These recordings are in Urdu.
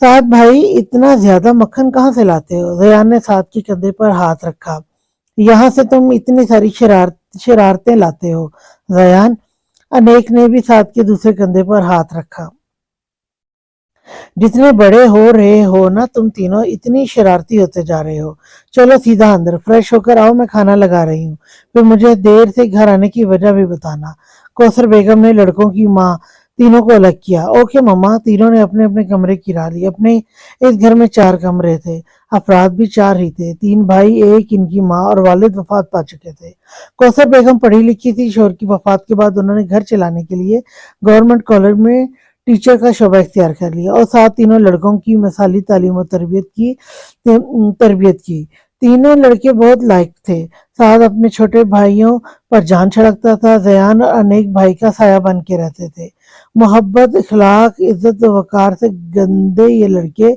سعد بھائی اتنا زیادہ مکھن کہاں سے لاتے ہو؟ ریان نے سعد کے کندھے پر ہاتھ رکھا۔ یہاں سے تم اتنی ساری شرارتیں لاتے ہو ریان۔ انیک نے بھی سعد کے دوسرے کندھے پر ہاتھ رکھا۔ جتنے بڑے ہو رہے ہو نا تم تینوں اتنی شرارتی ہوتے جا رہے ہو۔ چلو سیدھا اندر فریش ہو کر آؤ، میں کھانا لگا رہی ہوں، پھر مجھے دیر سے گھر آنے کی وجہ بھی بتانا۔ کوثر بیگم نے لڑکوں کی ماں تینوں کو الگ کیا۔ اوکے مما۔ تینوں نے اپنے اپنے کمرے کرا لی۔ اپنے اس گھر میں 4 کمرے تھے، افراد بھی 4 ہی تھے، 3 بھائی، ایک ان کی ماں اور والد وفات پا چکے تھے۔ کوثر بیگم پڑھی لکھی تھی، شوہر کی وفات کے بعد انہوں نے گھر چلانے کے لیے گورنمنٹ کالج میں ٹیچر کا شعبہ اختیار کر لیا اور ساتھ تینوں لڑکوں کی مثالی تعلیم و تربیت کی۔ تینوں لڑکے بہت لائق تھے۔ سعد اپنے چھوٹے بھائیوں پر جان چھڑکتا تھا، ریان اور انیک بھائی کا سایہ بن کے رہتے تھے۔ محبت، اخلاق، عزت و وقار سے گندے یہ لڑکے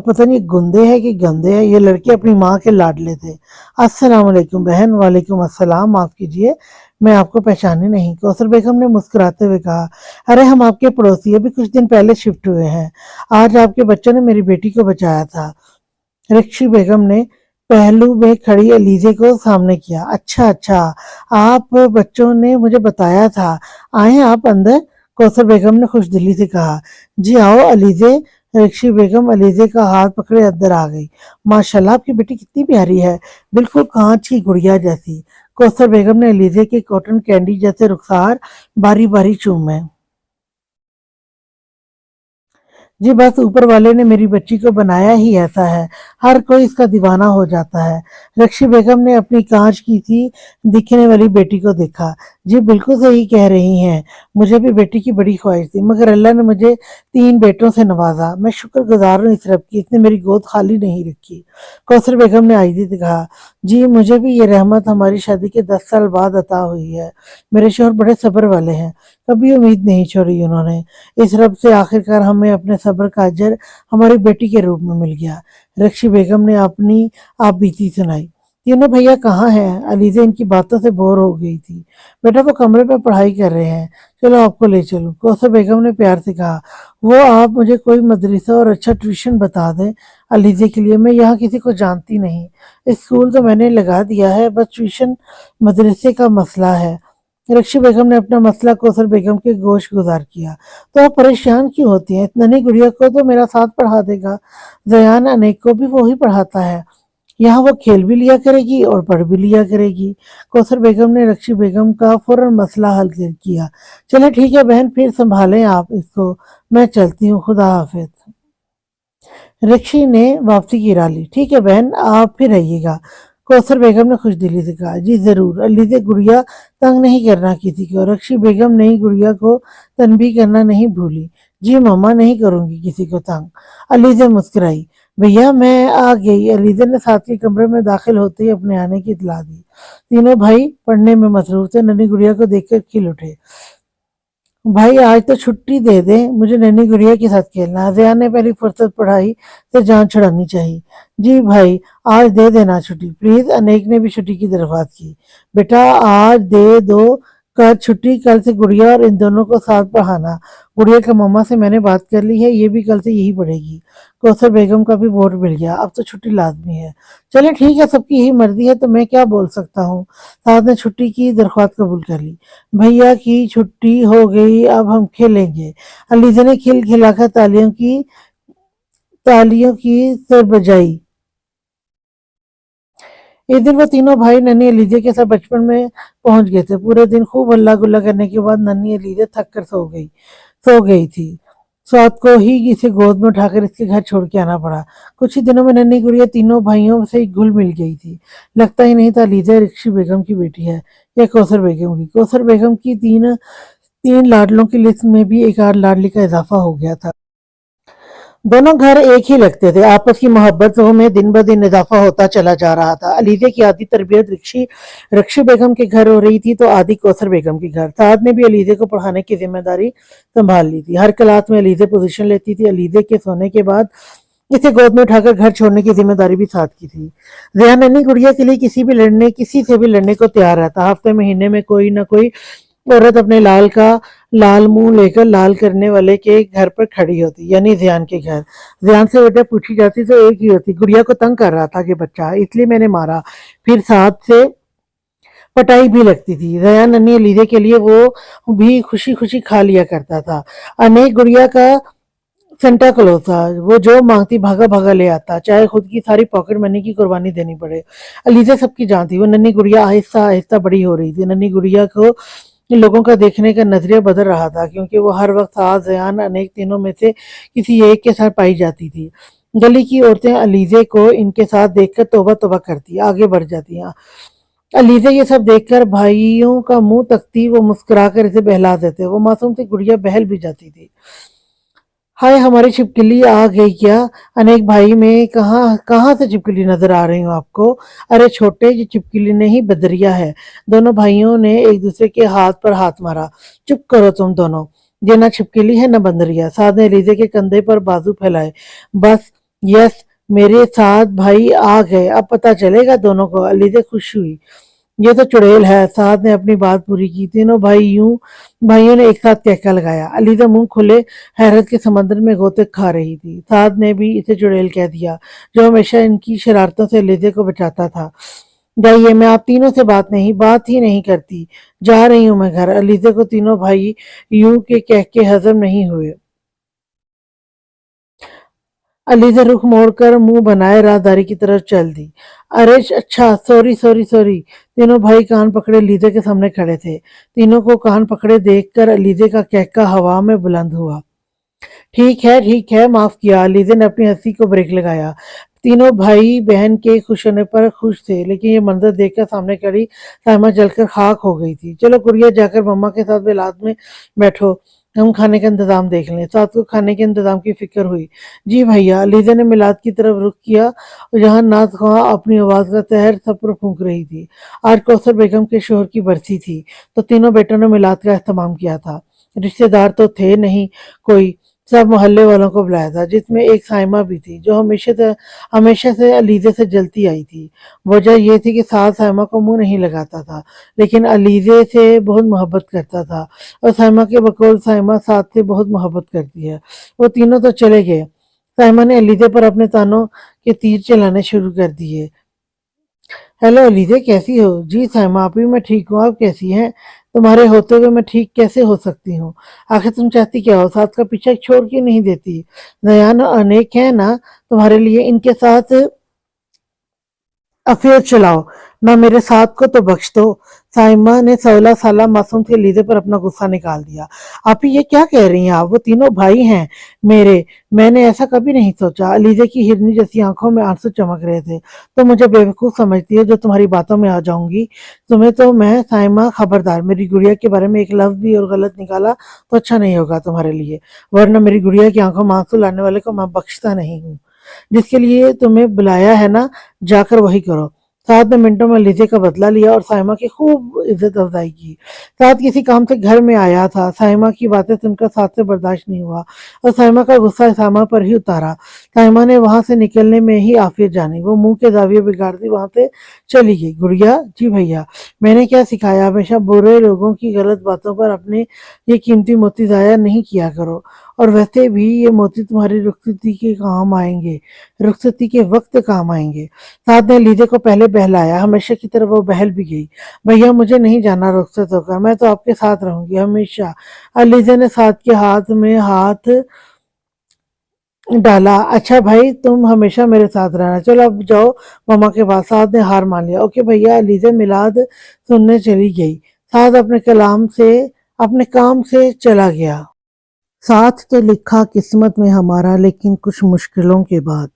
پتہ نہیں گندے ہے کہ گندے ہے، یہ لڑکے اپنی ماں کے لاڈلے تھے۔ السلام علیکم بہن۔ وعلیکم السلام، معاف کیجیے میں آپ کو پہچانے نہیں۔ کوثر بیگم نے مسکراتے ہوئے کہا، ارے ہم آپ کے پڑوسی ابھی کچھ دن پہلے شفٹ ہوئے ہیں، آج آپ کے بچوں نے میری بیٹی کو بچایا تھا۔ رکشی بیگم نے پہلو میں کھڑی علیزے کو سامنے کیا۔ اچھا، آپ بچوں نے مجھے بتایا تھا، آئیں آپ اندر، کوثر بیگم نے خوش دلی سے کہا۔ جی آؤ علیزے۔ رکشی بیگم علیزے کا ہاتھ پکڑے اندر آ گئی۔ ماشاءاللہ آپ کی بیٹی کتنی پیاری ہے، بالکل کانچ کی گڑیا جیسی۔ کوثر بیگم نے علیزے کے کاٹن کینڈی جیسے رخسار باری باری چومے۔ جی بس اوپر والے نے میری بچی کو بنایا ہی ایسا ہے، ہر کوئی اس کا دیوانہ ہو جاتا ہے۔ رکشی بیگم نے اپنی کانچ کی تھی دکھنے والی بیٹی کو دیکھا۔ جی بالکل صحیح کہہ رہی ہیں، مجھے بھی بیٹی کی بڑی خواہش تھی، مگر اللہ نے مجھے 3 بیٹوں سے نوازا، میں شکر گزار ہوں اس رب کی، اس نے میری گود خالی نہیں رکھی۔ کوثر بیگم نے عاجزی سے کہا، جی مجھے بھی یہ رحمت ہماری شادی کے 10 سال بعد عطا ہوئی ہے۔ میرے شوہر بڑے صبر والے ہیں، کبھی امید نہیں چھوڑی انہوں نے۔ اس رب سے آخرکار ہمیں اپنے صبر کا اجر ہماری بیٹی کے روپ میں مل گیا۔ رکشی بیگم نے اپنی آپ بیتی سنائی۔ تینوں بھیا کہاں ہیں؟ علیزہ ان کی باتوں سے بور ہو گئی تھی۔ بیٹا وہ کمرے پہ پڑھائی کر رہے ہیں، چلو آپ کو لے چلو، کوثر بیگم نے پیار سے کہا۔ وہ آپ مجھے کوئی مدرسہ اور اچھا ٹیوشن بتا دیں علیزہ کے لیے، میں یہاں کسی کو جانتی نہیں، اسکول تو میں نے لگا دیا ہے، بس ٹیوشن مدرسے کا مسئلہ ہے۔ رکشی بیگم نے اپنا مسئلہ کوثر بیگم کے گوش گزار کیا۔ تو آپ پریشان کیوں ہوتی ہیں؟ ننھی گڑیا کو تو میرا ساتھ پڑھا دے گا، ریان انیک کو بھی وہی پڑھاتا ہے، یہاں وہ کھیل بھی لیا کرے گی اور پڑھ بھی لیا کرے گی۔ کوثر بیگم نے رکشی بیگم کا فوراً مسئلہ حل کیا۔ چلے ٹھیک ہے بہن، پھر سنبھالیں آپ اس کو، میں چلتی ہوں، خدا حافظ۔ رکشی نے واپسی کی راہ لی۔ ٹھیک ہے بہن، آپ پھر رہیے گا، کوثر بیگم نے خوش دلی سے کہا۔ جی ضرور۔ علیزہ گڑیا تنگ نہیں کرنا کسی کو۔ رکشی بیگم نئی گڑیا کو تنبیہ کرنا نہیں بھولی۔ جی مما نہیں کروں گی کسی کو تنگ۔ علیزہ مسکرائی۔ بھیا میں آ گئی۔ علیزہ نے ساتھ کے کمرے میں داخل ہوتے ہی اپنے آنے کی اطلاع دی۔ تینوں بھائی پڑھنے میں مصروف تھے، ننھی گڑیا کو دیکھ کر کھل اٹھے۔ بھائی آج تو چھٹی دے دیں، مجھے ننھی گڑیا کے ساتھ کھیلنا ہے، ریان نے پہلی فرصت پڑھائی سے جان چھڑانی چاہی۔ جی بھائی آج دے دینا چھٹی پلیز، انیک نے بھی چھٹی کی درخواست کی۔ بیٹا آج دے دو کل چھٹی، کل سے گڑیا اور ان دونوں کو ساتھ پڑھانا۔ گڑیا کے مما سے میں نے بات کر لی ہے، یہ بھی کل سے یہی پڑھے گی۔ کوثر بیگم کا بھی ووٹ مل گیا، اب تو چھٹی لازمی ہے۔ چلے ٹھیک ہے، سب کی یہی مرضی ہے تو میں کیا بول سکتا ہوں۔ سعد نے چھٹی کی درخواست قبول کر لی۔ بھیا کی چھٹی ہو گئی، اب ہم کھیلیں گے۔ علیزہ نے کھل کھلا کر تالیوں کی سر بجائی۔ ایک دن وہ تینوں بھائی ننھی علیزہ کے ساتھ بچپن میں پہنچ گئے تھے۔ پورے دن خوب ہلا گلا کرنے کے بعد ننھی علیزہ تھک کر سو گئی تھی۔ سعد کو ہی اسے گود میں اٹھا کر اس کے گھر چھوڑ کے آنا پڑا۔ کچھ ہی دنوں میں ننھی گڑیا تینوں بھائیوں سے گھل مل گئی تھی، لگتا ہی نہیں تھا علیزہ رکشی بیگم کی بیٹی ہے یا کوثر بیگم کی۔ کوثر بیگم کی تین لاڈلوں کی لسٹ میں بھی ایک اور لاڈلی کا اضافہ ہو گیا تھا۔ دونوں گھر ایک ہی لگتے تھے، آپس کی محبتوں میں دن بدن اضافہ ہوتا چلا جا رہا تھا۔ علیزہ کی آدھی تربیت رکشی بیگم کے گھر ہو رہی تھی تو آدھی کوثر بیگم کے گھر۔ سعد نے بھی علیزہ کو پڑھانے کی ذمہ داری سنبھال لی تھی، ہر کلاس میں علیزہ پوزیشن لیتی تھی۔ علیزہ کے سونے کے بعد اسے گود میں اٹھا کر گھر چھوڑنے کی ذمہ داری بھی سعد کی تھی۔ ریان ننھی گڑیا کے لیے کسی سے بھی لڑنے کو تیار رہتا، ہفتے مہینے میں کوئی نہ کوئی عورت اپنے لال منہ لے کر لال کرنے والے کے گھر پر کھڑی ہوتی، یعنی زیان کے گھر۔ زیان سے وجہ پوچھی جاتی تو ایک ہی ہوتی، گڑیا کو تنگ کر رہا تھا کہ بچہ، اس لیے میں نے مارا۔ پھر ساتھ سے پٹائی بھی لگتی تھی۔ زیان ننھی علیزے کے لیے وہ بھی خوشی خوشی کھا لیا کرتا تھا۔ انیک گڑیا کا سینٹا کلوز تھا، وہ جو مانگتی بھاگا بھاگا لے آتا، چاہے خود کی ساری پاکٹ منی کی قربانی دینی پڑے۔ علیزہ سب کی جان تھی، وہ ننھی گڑیا آہستہ آہستہ بڑی ہو رہی تھی۔ ننھی گڑیا کو لوگوں کا دیکھنے کا نظریہ بدل رہا تھا، کیونکہ وہ ہر وقت ساتھ زیان انیک تینوں میں سے کسی ایک کے ساتھ پائی جاتی تھی۔ گلی کی عورتیں علیزے کو ان کے ساتھ دیکھ کر توبہ توبہ کرتی، آگے بڑھ جاتی۔ علیزہ یہ سب دیکھ کر بھائیوں کا منہ تکتی، وہ مسکرا کر اسے بہلا دیتے، وہ معصوم سی گڑیا بہل بھی جاتی تھی۔ ہائے ہماری چھپکلی آ گئی کیا؟ انیک بھائی میں کہاں سے چھپکلی نظر آ رہی ہوں آپ کو؟ ارے چھوٹے، یہ چھپکلی نہیں بدریا ہے۔ دونوں بھائیوں نے ایک دوسرے کے ہاتھ پر ہاتھ مارا۔ چپ کرو تم دونوں، یہ نہ چھپکلی ہے نہ بندریا۔ سعد نے علیزہ کے کندھے پر بازو پھیلائے۔ بس، یس، میرے ساتھ بھائی آ گئے، اب پتہ چلے گا دونوں کو۔ علیزہ خوش ہوئی۔ یہ تو چڑیل ہے۔ سعد نے اپنی بات پوری کی۔ تینوں بھائیوں نے ایک ساتھ کہکا لگایا۔ علیزہ منہ کھلے حیرت کے سمندر میں غوطے کھا رہی تھی۔ سعد نے بھی اسے چڑیل کہہ دیا، جو ہمیشہ ان کی شرارتوں سے علیزہ کو بچاتا تھا۔ جائیے، میں آپ تینوں سے بات ہی نہیں کرتی، جا رہی ہوں میں گھر۔ علیزہ کو تینوں بھائی یوں کے کہہ کے ہضم نہیں ہوئے۔ علیزہ رخ موڑ کر منہ بنائے راہداری کی طرف چل دی۔ ارے اچھا، سوری۔ تینوں بھائی کان پکڑے علیزہ کے سامنے کھڑے تھے۔ تینوں کو کان پکڑے دیکھ کر علیزہ کا کہکا ہوا میں بلند ہوا۔ ٹھیک ہے، معاف کیا۔ علیزہ نے اپنی ہنسی کو بریک لگایا۔ تینوں بھائی بہن کے خوش ہونے پر خوش تھے، لیکن یہ منظر دیکھ کر سامنے کھڑی سائمہ جل کر خاک ہو گئی تھی۔ چلو گڑیا، جا کر مما کے ساتھ میلاد میں بیٹھو، ہم کھانے کا انتظام دیکھ لیں۔ ساتھ کو کھانے کے انتظام کی فکر ہوئی۔ جی بھیا۔ علیزہ نے میلاد کی طرف رخ کیا، جہاں ناز خواں اپنی آواز کا زہر سب پر پھونک رہی تھی۔ آج کوثر بیگم کے شوہر کی برسی تھی، تو تینوں بیٹوں نے میلاد کا اہتمام کیا تھا۔ رشتہ دار تو تھے نہیں کوئی، سب محلے والوں کو بلایا تھا، جس میں ایک سائمہ بھی تھی، جو ہمیشہ سے علیزہ سے جلتی آئی تھی۔ وجہ یہ تھی کہ سعد سائمہ کو منہ نہیں لگاتا تھا، لیکن علیزہ سے بہت محبت کرتا تھا، اور سائمہ کے بقول سائمہ سعد سے بہت محبت کرتی ہے۔ وہ تینوں تو چلے گئے۔ سائمہ نے علیزہ پر اپنے تانوں کے تیر چلانے شروع کر دیے۔ ہیلو علیزہ، کیسی ہو؟ جی سائمہ آپی، میں ٹھیک ہوں، آپ کیسی ہیں؟ تمہارے ہوتے ہوئے میں ٹھیک کیسے ہو سکتی ہوں؟ آخر تم چاہتی کیا ہو؟ ساتھ کا پیچھا چھوڑ کیوں نہیں دیتی؟ زیان اور انیک ہیں نا تمہارے لیے، ان کے ساتھ افیئر چلاؤ، نہ میرے ساتھ کو تو بخش دو۔ سائمہ نے 16 سالہ معصوم سی علیزہ پر اپنا غصہ نکال دیا۔ آپی یہ کیا کہہ رہی ہیں آپ؟ وہ تینوں بھائی ہیں میرے، میں نے ایسا کبھی نہیں سوچا۔ علیزہ کی ہرنی جیسی آنکھوں میں آنسو چمک رہے تھے۔ تم مجھے بیوقوف سمجھتی ہو جو تمہاری باتوں میں آ جاؤں گی تمہیں تو میں۔ سائمہ خبردار، میری گڑیا کے بارے میں ایک لفظ بھی اور غلط نکالا تو اچھا نہیں ہوگا تمہارے لیے، ورنہ میری گڑیا کی آنکھوں میں آنسو لانے والے کو میں بخشتا نہیں ہوں۔ جس کے لیے تمہیں بلایا ہے نا، جا کر وہی کرو۔ سعد نے منٹوں میں علیزہ کا بدلہ لیا اور سائمہ کی خوب عزت افزائی کی۔ سعد کسی کام سے گھر میں آیا تھا، سائمہ کی باتیں سن کر سعد سے برداشت نہیں ہوا اور سائمہ کا غصہ سائمہ پر ہی اتارا۔ سائمہ نے وہاں سے نکلنے میں ہی عافیت جانی، وہ منہ کے زاویے بگاڑتی وہاں سے چلی گئی۔ گڑیا، جی بھیا، میں نے کیا سکھایا؟ ہمیشہ برے لوگوں کی غلط باتوں پر اپنے یہ قیمتی موتی ضائع نہیں کیا کرو، اور ویسے بھی یہ موتی تمہاری رخصتی کے کام آئیں گے، رخصتی کے وقت کام آئیں گے۔ سعد نے علیزہ کو پہلے بہلایا، ہمیشہ کی طرح وہ بہل بھی گئی۔ بھیا مجھے نہیں جانا رخصت ہو کر، میں تو آپ کے ساتھ رہوں گی ہمیشہ۔ علیزہ نے سعد کے ہاتھ میں ہاتھ ڈالا۔ اچھا بھائی، تم ہمیشہ میرے ساتھ رہنا، چلو اب جاؤ مما کے پاس۔ سعد نے ہار مان لیا۔ اوکے بھیا۔ علیزہ میلاد سننے چلی گئی۔ سعد اپنے کام سے چلا گیا۔ ساتھ تو لکھا قسمت میں ہمارا، لیکن کچھ مشکلوں کے بعد۔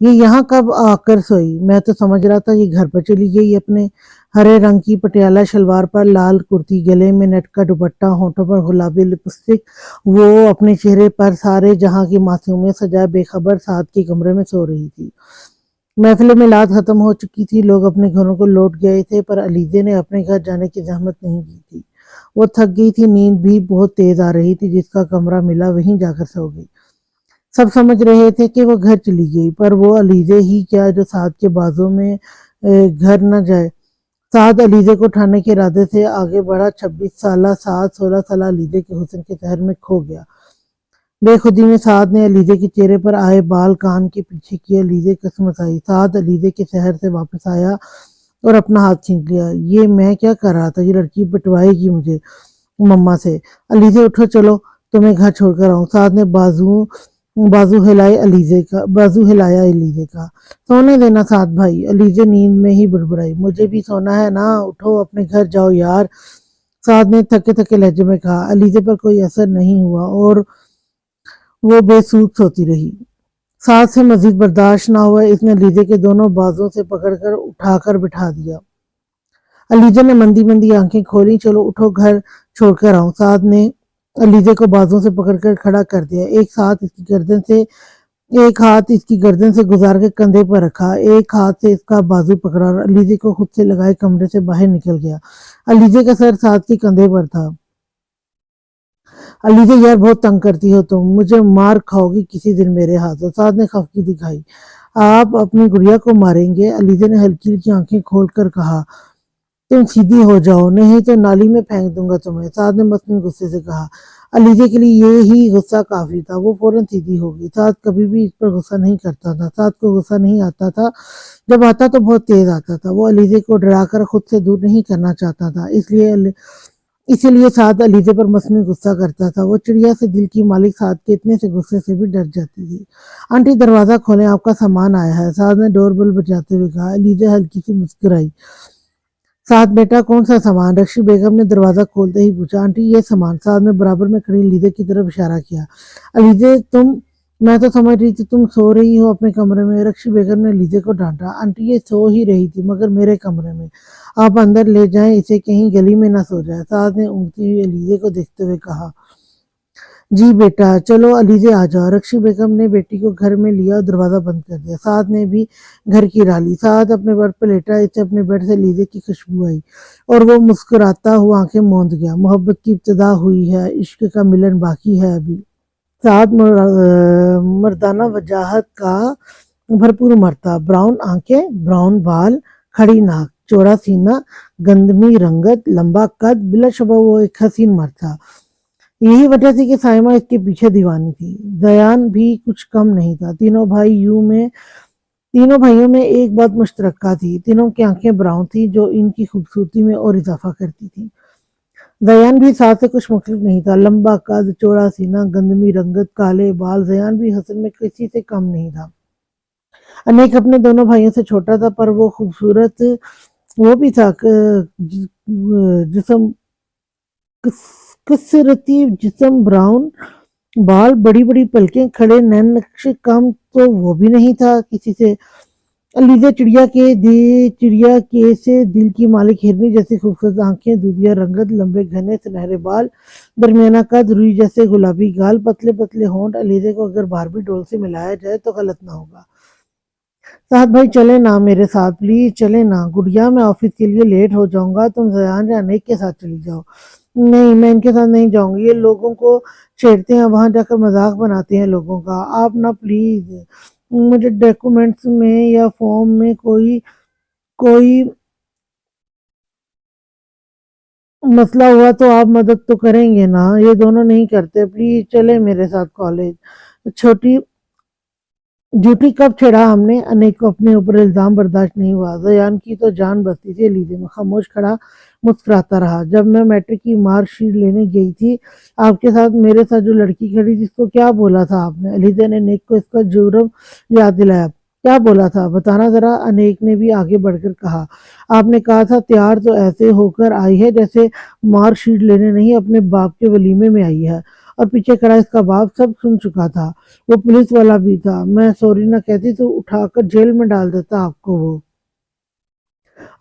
یہ یہاں کب آ کر سوئی؟ میں تو سمجھ رہا تھا یہ گھر پر چلی گئی اپنے۔ ہرے رنگ کی پٹیالہ شلوار پر لال کرتی، گلے میں نیٹ کا دوپٹہ، ہونٹوں پر گلابی لپسٹک، وہ اپنے چہرے پر سارے جہاں کی معصومیت سجائے بے خبر سعد کے کمرے میں سو رہی تھی۔ محفل میلاد ختم ہو چکی تھی، لوگ اپنے گھروں کو لوٹ گئے تھے، پر علیزہ نے اپنے گھر جانے کی زحمت نہیں کی تھی۔ وہ تھک گئی تھی، نیند بھی بہت تیز آ رہی تھی، جس کا کمرہ ملا وہیں جا کر سو گئی۔ سب سمجھ رہے تھے کہ وہ گھر چلی گئی، پر وہ علیزہ ہی کیا جو سعد کے بازوں میں گھر نہ جائے۔ سعد علیزے کو اٹھانے کے ارادے سے آگے بڑھا۔ 26 سالہ سعد 16 سالہ علیزے کے حسن کے سحر میں کھو گیا۔ بے خودی میں سعد نے علیزے کے چہرے پر آئے بال کان کے پیچھے کیے۔ علیزے کسمسائی۔ سعد علیزے کے سحر سے واپس آیا اور اپنا ہاتھ کھینچ لیا۔ یہ میں کیا کر رہا تھا؟ یہ لڑکی بٹوائے گی مجھے مما سے۔ علیزے اٹھو، چلو تمہیں گھر چھوڑ کر آؤں۔ سعد نے بازو ہلایا علیزے کا۔ سونے دینا سعد بھائی۔ علیزے نیند میں ہی بڑبڑائی۔ مجھے بھی سونا ہے نا، اٹھو اپنے گھر جاؤ یار، سعد نے تھکے تھکے لہجے میں کہا۔ علیزے پر کوئی اثر نہیں ہوا اور وہ بے سود سوتی رہی۔ سعد سے مزید برداشت نہ ہوا، اس نے علیزے کے دونوں بازوں سے پکڑ کر اٹھا کر بٹھا دیا۔ علیزے نے مندی مندی آنکھیں کھولی۔ چلو اٹھو گھر چھوڑ کر آؤں۔ سعد نے علیزے کو بازوں سے پکڑ کر کھڑا کر دیا۔ ایک ہاتھ اس کی گردن سے گزار کے کندھے پر رکھا، ایک ہاتھ سے اس کا بازو پکڑا اور علیزے کو خود سے لگائے کمرے سے باہر نکل گیا۔ علیزے کا سر سعد کے کندھے پر تھا۔ علیزے یار بہت تنگ کرتی ہو تم، مجھے مار کھاؤ گی کسی دن میرے ہاتھوں۔ سعد نے خفگی دکھائی۔ آپ اپنی گڑیا کو ماریں گے؟ علیزے نے ہلکی ہلکی آنکھیں کھول کر کہا۔ تم سیدھی ہو جاؤ نہیں تو نالی میں پھینک دوں گا تمہیں، سعد نے مصنوعی غصے سے کہا۔ علیزے کے لیے یہی غصہ کافی تھا، وہ فوراً سیدھی ہو گئی۔ سعد کبھی بھی اس پر غصہ نہیں کرتا تھا۔ سعد کو غصہ نہیں آتا تھا، جب آتا تو بہت تیز آتا تھا۔ وہ علیزے کو ڈرا کر خود سے دور نہیں کرنا چاہتا تھا، اسی لیے سعد علیزے پر مصنوعی غصہ کرتا تھا۔ وہ چڑیا سے دل کی مالک سعد کے اتنے سے غصے سے بھی ڈر جاتی تھی۔ آنٹی دروازہ کھولیں، آپ کا سامان آیا ہے، سعد نے ڈور بیل بجاتے ہوئے کہا۔ علیزے ہلکی سی مسکرائی۔ سعد بیٹا کون سا سامان؟ رکشی بیگم نے دروازہ کھولتے ہی پوچھا۔ آنٹی یہ سامان، سعد نے برابر میں کھڑی علیزے کی طرف اشارہ کیا۔ علیزے میں تو سمجھ رہی تھی تم سو رہی ہو اپنے کمرے میں، رکشی بیگم نے علیزے کو ڈانٹا۔ آنٹی یہ سو ہی رہی تھی مگر میرے کمرے میں، آپ اندر لے جائیں اسے، کہیں گلی میں نہ سو جائے، سعد نے اونگتی ہوئی علیزے کو دیکھتے ہوئے کہا۔ جی بیٹا چلو علیزے آ جاؤ۔ رکشی بیگم نے بیٹی کو گھر میں لیا اور دروازہ بند کر دیا۔ سعد نے بھی گھر کی راہ لی۔ سعد اپنے بیڈ پر لیٹا، اسے اپنے بیڈ سے علیزے کی خوشبو آئی اور وہ مسکراتا ہوا آنکھیں موند گیا۔ محبت کی ابتدا ہوئی ہے، عشق کا ملن باقی ہے ابھی۔ سعد مردانہ وجاہت کا بھرپور مرتا، براؤن آنکھیں، براؤن بال، کھڑی ناک، چوڑا سینہ، گندمی رنگت، لمبا قد، بلا شبہ وہ ایک حسین مرد تھا۔ یہی وجہ تھی کہ سائمہ اس کے پیچھے دیوانی تھی۔ زیان بھی کچھ کم نہیں تھا۔ تینوں بھائیوں میں ایک بات مشترکہ تھی، تینوں کی آنکھیں براؤن تھیں جو ان کی خوبصورتی میں اور اضافہ کرتی تھیں۔ زیان بھی سعد سے کچھ مختلف نہیں تھا، لمبا قد، چوڑا سینہ، گندمی رنگت، کالے بال، زیان بھی حسن میں کسی سے کم نہیں تھا۔ انیک اپنے دونوں بھائیوں سے چھوٹا تھا پر وہ خوبصورت وہ بھی تھا، کثرتی جسم، براؤن بال، بڑی بڑی پلکیں، کھڑے نین نقش کم تو وہ بھی نہیں تھا کسی سے۔ علیزے چڑیا کے سے دل کی مالک ہرنی جیسی خوبصورت آنکھیں، دودھیا رنگت، لمبے گھنے سنہرے بال، درمیانہ قد، روئی جیسے گلابی گال، پتلے پتلے ہونٹ۔ علیزے کو اگر باربی ڈول سے ملایا جائے تو غلط نہ ہوگا۔ سعد بھائی چلے نا میرے ساتھ، پلیز چلے نا۔ گڑیا میں آفس کے لیے لیٹ ہو جاؤں گا، تم زیان یا انیک کے ساتھ چلی جاؤ۔ نہیں میں ان کے ساتھ نہیں جاؤں گی، یہ لوگوں کو چھیڑتے ہیں، وہاں جا کر مذاق بناتے ہیں لوگوں کا، آپ نا پلیز۔ مجھے ڈاکیومنٹس میں یا فارم میں کوئی مسئلہ ہوا تو آپ مدد تو کریں گے نا؟ یہ دونوں نہیں کرتے، پلیز چلے میرے ساتھ کالج۔ جھوٹی کب چھیڑا ہم نے؟ انیک کو اپنے اوپر الزام برداشت نہیں ہوا۔ زیان کی تو جان بستی تھی علیزے میں۔ خاموش کھڑا مسکراتا رہا۔ جب میں میٹرک کی مارک شیٹ لینے گئی تھی آپ کے ساتھ، میرے ساتھ جو لڑکی کھڑی تھی اس کو کیا بولا تھا آپ نے؟ علیزے نے انیک کو اس کا جرم یاد دلایا۔ کیا بولا تھا بتانا ذرا؟ انیک نے بھی آگے بڑھ کر کہا۔ آپ نے کہا تھا تیار تو ایسے ہو کر آئی ہے جیسے مارک شیٹ لینے نہیں اپنے باپ کے ولیمے میں آئی ہے، اور پیچھے کھڑا اس کا باپ سب سن چکا تھا، وہ پولیس والا بھی تھا۔ میں سوری نہ کہتی تو اٹھا کر جیل میں ڈال دیتا آپ کو وہ۔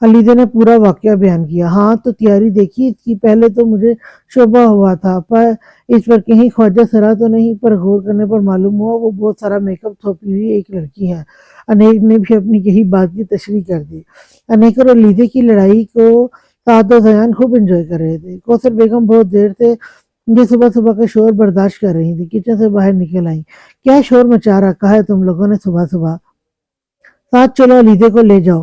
علیزے نے پورا واقعہ بیان کیا۔ ہاں تو تیاری دیکھی اس کی، پہلے تو مجھے شبہ ہوا تھا پر اس پر کہیں خواجہ سرا تو نہیں، پر غور کرنے پر معلوم ہوا وہ بہت سارا میک اپ تھوپی ہوئی ایک لڑکی ہے۔ انیک نے بھی اپنی یہی بات کی تشریح کر دی۔ انیک اور علیزے کی لڑائی کو سعد و زیان خوب انجوائے کر رہے تھے۔ کوثر بیگم بہت دیر سے یہ صبح صبح کا شور برداشت کر رہی تھی، کچن سے باہر نکل آئیں۔ کیا شور مچا رکھا ہے تم لوگوں نے صبح صبح؟ ساتھ چلو علیزے کو لے جاؤ۔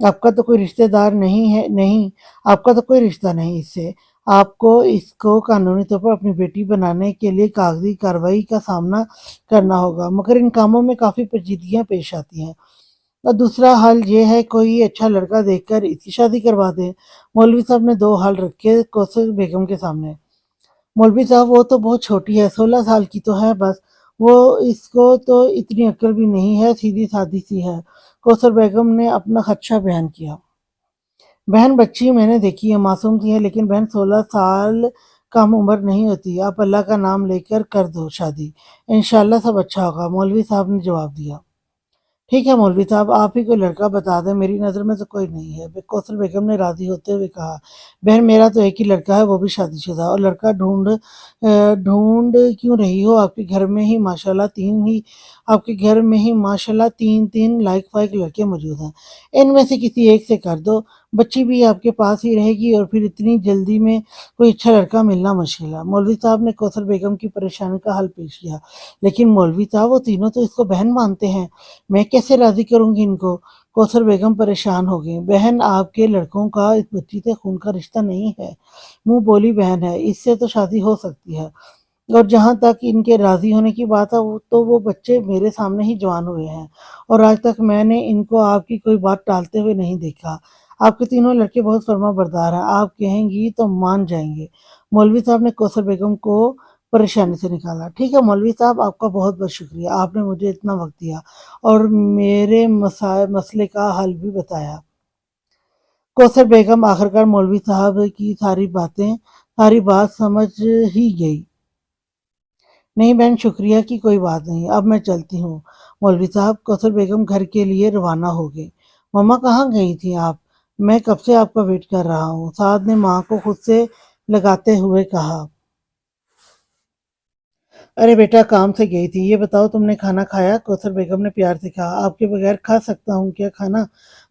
آپ کا تو کوئی رشتہ دار نہیں ہے، نہیں، آپ کا تو کوئی رشتہ نہیں اس سے۔ آپ کو اس کو قانونی طور پر اپنی بیٹی بنانے کے لیے کاغذی کارروائی کا سامنا کرنا ہوگا، مگر ان کاموں میں کافی پیچیدگیاں پیش آتی ہیں۔ اور دوسرا حل یہ ہے کوئی اچھا لڑکا دیکھ کر اس کی شادی کروا دیں۔ مولوی صاحب نے دو حل رکھے کوثر بیگم کے سامنے۔ مولوی صاحب وہ تو بہت چھوٹی ہے، 16 سال کی تو ہے بس، وہ اس کو تو اتنی عقل بھی نہیں ہے، سیدھی سادی سی ہے۔ کوثر بیگم نے اپنا خدشہ بیان کیا۔ بہن بچی میں نے دیکھی ہے، معصوم سی ہے، لیکن بہن 16 سال کم عمر نہیں ہوتی۔ آپ اللہ کا نام لے کر دو شادی، انشاءاللہ سب اچھا ہوگا، مولوی صاحب نے جواب دیا۔ ٹھیک ہے مولوی صاحب، آپ ہی کوئی لڑکا بتا دیں، میری نظر میں تو کوئی نہیں ہے، کوثر بیگم نے راضی ہوتے ہوئے کہا۔ بہن میرا تو ایک ہی لڑکا ہے، وہ بھی شادی شدہ، اور لڑکا ڈھونڈ کیوں رہی ہو؟ آپ کے گھر میں ہی ماشاءاللہ تین لائق فائق لڑکے موجود ہیں، ان میں سے کسی ایک سے کر دو، بچی بھی آپ کے پاس ہی رہے گی، اور پھر اتنی جلدی میں کوئی اچھا لڑکا ملنا مشکل ہے۔ مولوی صاحب نے کوثر بیگم کی پریشانی کا حل پیش کیا۔ لیکن مولوی صاحب وہ تینوں تو اس کو بہن مانتے ہیں، میں کیسے راضی کروں گی ان کو؟ کوثر بیگم پریشان ہو گئی۔ بہن آپ کے لڑکوں کا اس بچی سے خون کا رشتہ نہیں ہے، منہ بولی بہن ہے، اس سے تو شادی ہو سکتی ہے، اور جہاں تک ان کے راضی ہونے کی بات ہے تو وہ بچے میرے سامنے ہی جوان ہوئے ہیں، اور آج تک میں نے ان کو آپ کی کوئی بات ٹالتے ہوئے نہیں دیکھا۔ آپ کے تینوں لڑکے بہت فرما بردار ہیں، آپ کہیں گی تو مان جائیں گے۔ مولوی صاحب نے کوثر بیگم کو پریشانی سے نکالا۔ ٹھیک ہے مولوی صاحب، آپ کا بہت بہت شکریہ، آپ نے مجھے اتنا وقت دیا اور میرے مسئلے کا حل بھی بتایا۔ کوثر بیگم آخرکار مولوی صاحب کی ساری بات سمجھ ہی گئی۔ نہیں بہن، شکریہ کی کوئی بات نہیں، اب میں چلتی ہوں۔ مولوی صاحب، کوثر بیگم گھر کے لیے روانہ ہو گئے۔ مما کہاں گئی تھیں آپ؟ میں کب سے آپ کا ویٹ کر رہا ہوں، سعد نے ماں کو خود سے لگاتے ہوئے کہا۔ ارے بیٹا، کام سے گئی تھی، یہ بتاؤ تم نے کھانا کھایا؟ کوثر بیگم نے پیار سے کہا۔ آپ کے بغیر کھا سکتا ہوں کیا کھانا؟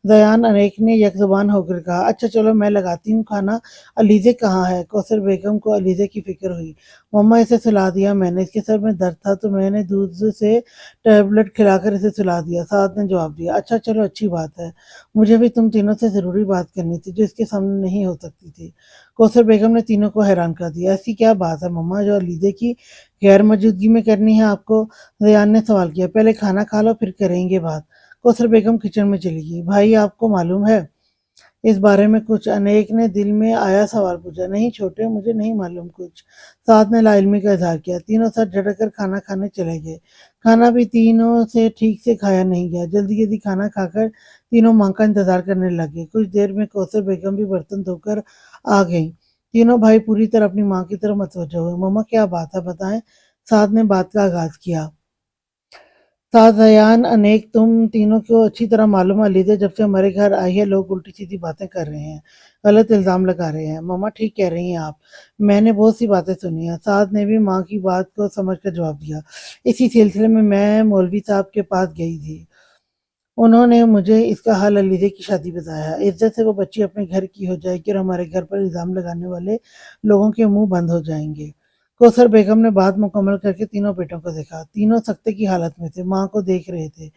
زیان انیک نے یک زبان ہو کر کہا۔ اچھا چلو میں لگاتی ہوں کھانا، علیزے کہاں ہے؟ کوثر بیگم کو علیزے کی فکر ہوئی۔ مما اسے سلا دیا میں نے، اس کے سر میں درد تھا تو میں نے دودھ سے ٹیبلٹ کھلا کر اسے سلا دیا، سعد نے جواب دیا۔ اچھا چلو اچھی بات ہے، مجھے بھی تم تینوں سے ضروری بات کرنی تھی جو اس کے سامنے نہیں ہو سکتی تھی۔ کوثر بیگم نے تینوں کو حیران کر دیا۔ ایسی کیا بات ہے مما جو علیزے کی غیر موجودگی میں کرنی ہے آپ کو؟ ریان نے سوال کیا۔ پہلے کھانا کھا لو پھر کریں گے بات۔ کوثر بیگم کچن میں چلی گئی۔ بھائی آپ کو معلوم ہے اس بارے میں کچھ؟ انیک نے دل میں آیا سوال پوچھا۔ نہیں چھوٹے، مجھے نہیں معلوم کچھ، سعد نے لا علمی کا اظہار کیا۔ تینوں سر جھٹک کر کھانا کھانے چلے گئے۔ کھانا بھی تینوں سے ٹھیک سے کھایا نہیں گیا، جلدی جلدی کھانا کھا کر تینوں ماں کا انتظار کرنے لگے۔ کچھ دیر میں کوثر بیگم بھی برتن دھو کر آ گئیں۔ تینوں بھائی پوری طرح اپنی ماں کی طرف متوجہ ہوئے۔ مما کیا بات ہے بتائیں، سعد نے بات کا آغاز کیا۔ سعد، ریان، انیک، تم تینوں کو اچھی طرح معلوم ہے علیزہ جب سے ہمارے گھر آئی ہے لوگ الٹی سیدھی باتیں کر رہے ہیں، غلط الزام لگا رہے ہیں۔ مما ٹھیک کہہ رہی ہیں آپ، میں نے بہت سی باتیں سنی ہیں، سعد نے بھی ماں کی بات کو سمجھ کر جواب دیا۔ اسی سلسلے میں مولوی صاحب کے پاس گئی تھی، انہوں نے مجھے اس کا حل علیزہ کی شادی بتایا ہے، عزت سے وہ بچی اپنے گھر کی ہو جائے گی اور ہمارے گھر پر الزام لگانے والے لوگوں کے منہ بند ہو جائیں گے۔ کوثر بیگم نے بات مکمل کر کے تینوں بیٹوں کو دیکھا، تینوں سکتے کی حالت میں تھے، ماں کو دیکھ رہے تھے۔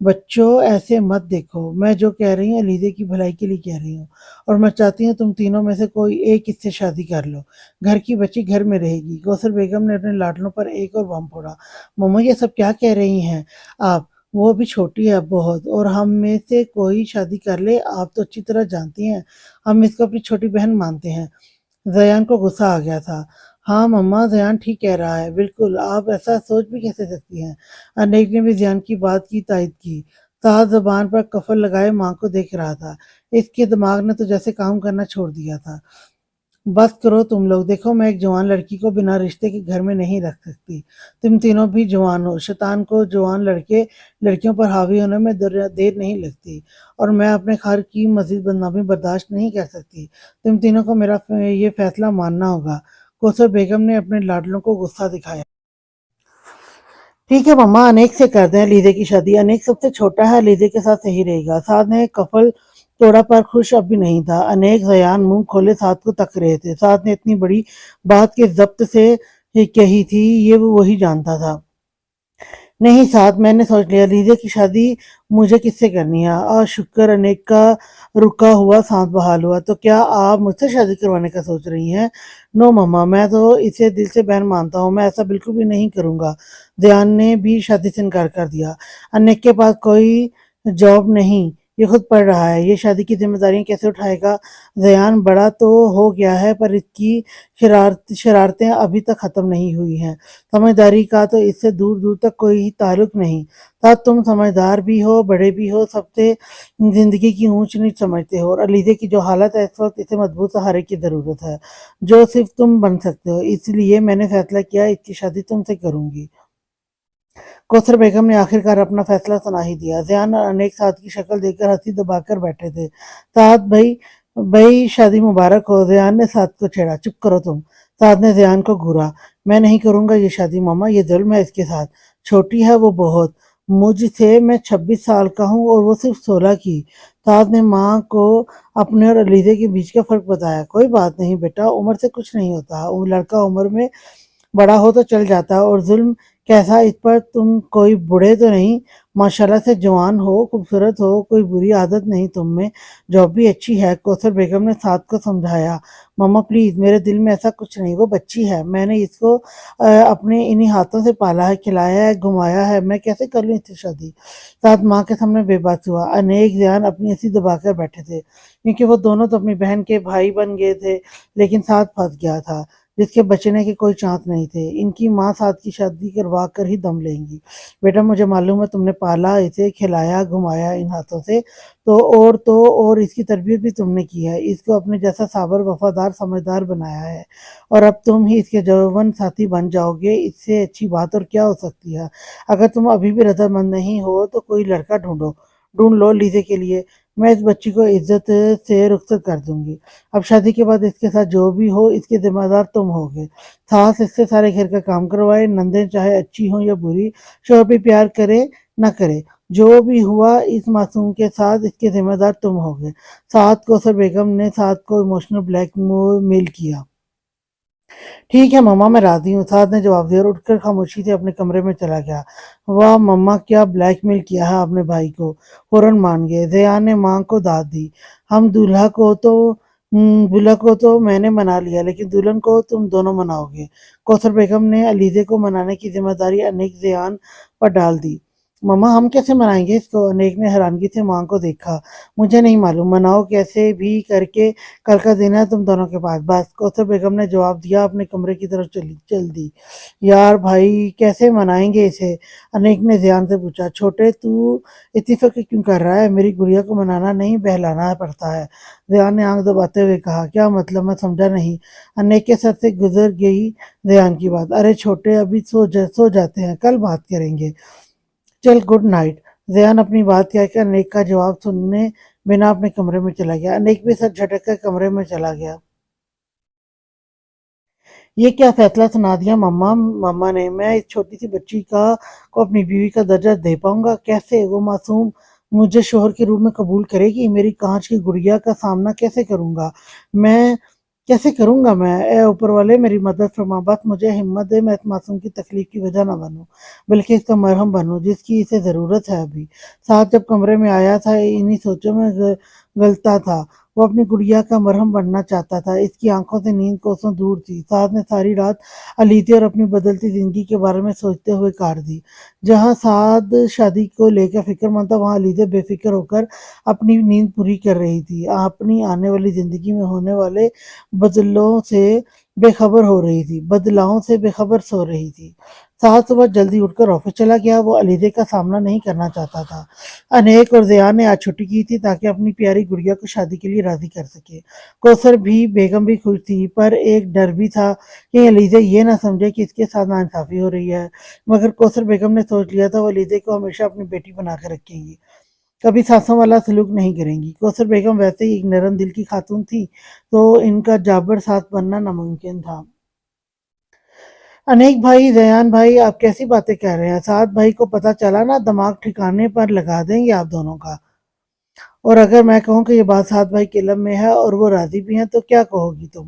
بچوں ایسے مت دیکھو، میں جو کہہ رہی ہوں علیزہ کی بھلائی کے لیے کہہ رہی ہوں، اور میں چاہتی ہوں تم تینوں میں سے کوئی ایک اس سے شادی کر لو، گھر کی بچی گھر میں رہے گی۔ کوثر بیگم نے اپنے لاڈلوں پر ایک اور بم پھوڑا۔ مما یہ سب کیا کہہ رہی ہیں آپ؟ وہ بھی چھوٹی ہے بہت، اور ہم میں سے کوئی شادی کر لے، آپ تو اچھی طرح جانتی ہیں ہم اس کو اپنی چھوٹی بہن مانتے ہیں۔ زیان کو غصہ آ گیا تھا۔ ہاں مما، زیان ٹھیک کہہ رہا ہے، بالکل، آپ ایسا سوچ بھی کیسے سکتی ہیں؟ انیک نے بھی زیان کی بات کی تائید کی۔ سعد زبان پر قفل لگائے ماں کو دیکھ رہا تھا، اس کے دماغ نے تو جیسے کام کرنا چھوڑ دیا تھا۔ بس کرو تم لوگ، دیکھو میں ایک جوان لڑکی کو بنا رشتے کے گھر میں نہیں رکھ سکتی، تم تینوں بھی جوان ہو، شیطان کو جوان لڑکیوں پر حاوی ہونے میں دیر نہیں لگتی، اور میں اپنے خر کی مزید بدنامی برداشت نہیں کر سکتی، تم تینوں کو میرا یہ فیصلہ ماننا ہوگا۔ کوثر بیگم نے اپنے لاڈلوں کو غصہ دکھایا۔ ٹھیک ہے مما، انیک سے کر دیں علیزہ کی شادی، انیک سب سے چھوٹا ہے، علیزہ کے ساتھ صحیح رہے گا۔ سعد نے کفل توڑا پر خوش اب بھی نہیں تھا۔ انیک، زیان منہ کھولے سعد کو تک رہے تھے۔ سعد نے اتنی بڑی بات کے ضبط سے کہی تھی یہ وہی جانتا تھا۔ نہیں ساتھ میں نے سوچ لیا لیزے کی شادی مجھے کس سے کرنی ہے۔ شکر انیک کا رکا ہوا سانس بحال ہوا۔ تو کیا آپ مجھ سے شادی کروانے کا سوچ رہی ہیں؟ نو مما، میں تو اسے دل سے بہن مانتا ہوں، میں ایسا بالکل بھی نہیں کروں گا۔ دیان نے بھی شادی سے انکار کر دیا۔ انیک کے پاس کوئی جاب نہیں، یہ خود پڑھ رہا ہے، یہ شادی کی ذمہ داریاں کیسے اٹھائے گا؟ زیان بڑا تو ہو گیا ہے پر اس کی شرارتیں ابھی تک ختم نہیں ہوئی ہیں۔ سمجھداری کا تو اس سے دور دور تک کوئی تعلق نہیں تھا۔ تم سمجھدار بھی ہو، بڑے بھی ہو، سب سے زندگی کی اونچ نیچ سمجھتے ہو، اور علیزے کی جو حالت ہے اس وقت اسے مضبوط سہارے کی ضرورت ہے جو صرف تم بن سکتے ہو، اس لیے میں نے فیصلہ کیا اس کی شادی تم سے کروں گی۔ کوثر بیگم نے آخرکار اپنا فیصلہ سنا ہی دیا۔ زیان اور انیک سعد کی شکل دیکھ کر ہنسی دبا کر بیٹھے تھے۔ سعد بھائی شادی مبارک ہو۔ زیان نے سعد کو چھیڑا۔ چپ کرو تم۔ سعد نے زیان کو گھورا۔ میں نہیں کروں گا یہ شادی ماما، یہ ظلم ہے اس کے ساتھ۔ چھوٹی ہے وہ بہت مجھ سے، میں 26 سال کا ہوں اور وہ صرف 16 کی۔ سعد نے ماں کو اپنے اور علیزے کے بیچ کا فرق بتایا۔ کوئی بات نہیں بیٹا، عمر سے کچھ نہیں ہوتا، لڑکا عمر میں بڑا ہو تو چل جاتا ہے، اور ظلم کیسا اس پر؟ تم کوئی بوڑھے تو نہیں، ماشاءاللہ سے جوان ہو، خوبصورت ہو، کوئی بری عادت نہیں تم میں، جاب بھی اچھی ہے۔ کوثر بیگم نے سعد کو سمجھایا۔ ماما پلیز، میرے دل میں ایسا کچھ نہیں، وہ بچی ہے، میں نے اس کو اپنے انہی ہاتھوں سے پالا ہے، کھلایا ہے، گھمایا ہے، میں کیسے کر لوں اس سے شادی؟ سعد ماں کے سامنے بے بات ہوا۔ انیک زیان اپنی ہنسی دبا کر بیٹھے تھے کیونکہ وہ دونوں تو اپنی بہن کے بھائی بن گئے تھے، لیکن سعد پھنس گیا تھا جس کے بچنے کے کوئی چانس نہیں تھے۔ ان کی ماں سعد کی شادی کروا کر ہی دم لیں گی۔ بیٹا مجھے معلوم ہے تم نے پالا اسے، کھلایا گھمایا ان ہاتھوں سے، تو اور اس کی تربیت بھی تم نے کی ہے، اس کو اپنے جیسا صابر وفادار سمجھدار بنایا ہے، اور اب تم ہی اس کے جوان ساتھی بن جاؤ گے، اس سے اچھی بات اور کیا ہو سکتی ہے؟ اگر تم ابھی بھی رضامند نہیں ہو تو کوئی لڑکا ڈھونڈ لو لیزے کے لیے، میں اس بچی کو عزت سے رخصت کر دوں گی۔ اب شادی کے بعد اس کے ساتھ جو بھی ہو اس کے ذمہ دار تم ہوگے۔ ساس اس سے سارے گھر کا کام کروائے، نندیں چاہے اچھی ہوں یا بری، شوہر بھی پیار کرے نہ کرے، جو بھی ہوا اس معصوم کے ساتھ اس کے ذمہ دار تم ہوگے۔ سعد کوثر بیگم نے سعد کو ایموشنل بلیک میل کیا۔ ٹھیک ہے مما، میں راضی ہوں، سعد نے جواب دیا اور اٹھ کر خاموشی سے اپنے کمرے میں چلا گیا۔ واہ مما، کیا بلیک میل کیا ہے آپ نے بھائی کو، فوراً مان گئے۔ زیان نے ماں کو داد دی۔ ہم دولہا کو تو میں نے منا لیا، لیکن دلہن کو تم دونوں مناؤ گے۔ کوثر بیگم نے علیزے کو منانے کی ذمہ داری انیک زیان پر ڈال دی۔ مما ہم کیسے منائیں گے اس کو؟ انیک نے حیرانگی سے ماں کو دیکھا۔ مجھے نہیں معلوم، مناؤ کیسے بھی کر کے، کل کا دن ہے تم دونوں کے پاس بس۔ کوثر بیگم نے جواب دیا، اپنے کمرے کی طرف چل دی۔ یار بھائی کیسے منائیں گے اسے؟ انیک نے زیان سے پوچھا۔ چھوٹے تو اتنی فکر کیوں کر رہا ہے؟ میری گڑیا کو منانا نہیں بہلانا پڑتا ہے۔ زیان نے آنکھ دباتے ہوئے کہا۔ کیا مطلب؟ میں سمجھا نہیں۔ انیک کے سر سے گزر گئی زیان کی بات۔ ارے چھوٹے ابھی سو جاتے ہیں، کل بات کریں گے، چل گڈ نائٹ۔ زیان اپنی بات کہہ کر انیک کا جواب سنے بنا اپنے کمرے میں چلا گیا۔ انیک بھی سر جھٹک کر کمرے میں چلا گیا۔ یہ کیا فیصلہ سنا دیا مما نے؟ میں اس چھوٹی سی بچی کو اپنی بیوی کا درجہ دے پاؤں گا کیسے؟ وہ معصوم مجھے شوہر کے روپ میں قبول کرے گی؟ میری کانچ کی گڑیا کا سامنا کیسے کروں گا میں؟ اے اوپر والے میری مدد فرما، بس مجھے ہمت دے، میں اس معصوم کی تکلیف کی وجہ نہ بنوں بلکہ اس کا مرہم بنوں جس کی اسے ضرورت ہے ابھی۔ ساتھ جب کمرے میں آیا تھا انہی سوچوں میں غلطہ تھا، وہ اپنی گڑیا کا مرہم بننا چاہتا تھا۔ اس کی آنکھوں سے نیند کوسوں دور تھی۔ سعد نے ساری رات علیزے اور اپنی بدلتی زندگی کے بارے میں سوچتے ہوئے کاٹ دی۔ جہاں سعد شادی کو لے کر فکر مند تھا، وہاں علیزے بے فکر ہو کر اپنی نیند پوری کر رہی تھی، اپنی آنے والی زندگی میں ہونے والے بدلاؤں سے بے خبر سو رہی تھی۔ سعد صبح جلدی اٹھ کر آفس چلا گیا۔ وہ علیزے کا سامنا نہیں کرنا چاہتا تھا۔ انیک اور زیان نے آج چھٹی کی تھی تاکہ اپنی پیاری گڑیا کو شادی کے لیے راضی کر سکے۔ کوثر بیگم بھی خوش تھی، پر ایک ڈر بھی تھا کہ علیزے یہ نہ سمجھے کہ اس کے ساتھ ناانصافی ہو رہی ہے، مگر کوثر بیگم نے سوچ لیا تھا وہ علیزے کو ہمیشہ اپنی بیٹی بنا کر رکھیں گی، کبھی ساسوں والا سلوک نہیں کریں گی۔ کوثر بیگم ویسے ہی ایک نرم دل کی خاتون تھی، تو ان کا جابر ساتھ بننا ناممکن تھا۔ انیک بھائی، زیان بھائی، آپ کیسی باتیں کہہ رہے ہیں؟ سعد بھائی کو پتہ چلا نا، دماغ ٹھکانے پر لگا دیں گے آپ دونوں کا۔ اور اگر میں کہوں کہ یہ بات سعد بھائی کے علم میں ہے اور وہ راضی بھی ہیں تو کیا کہو گی تم؟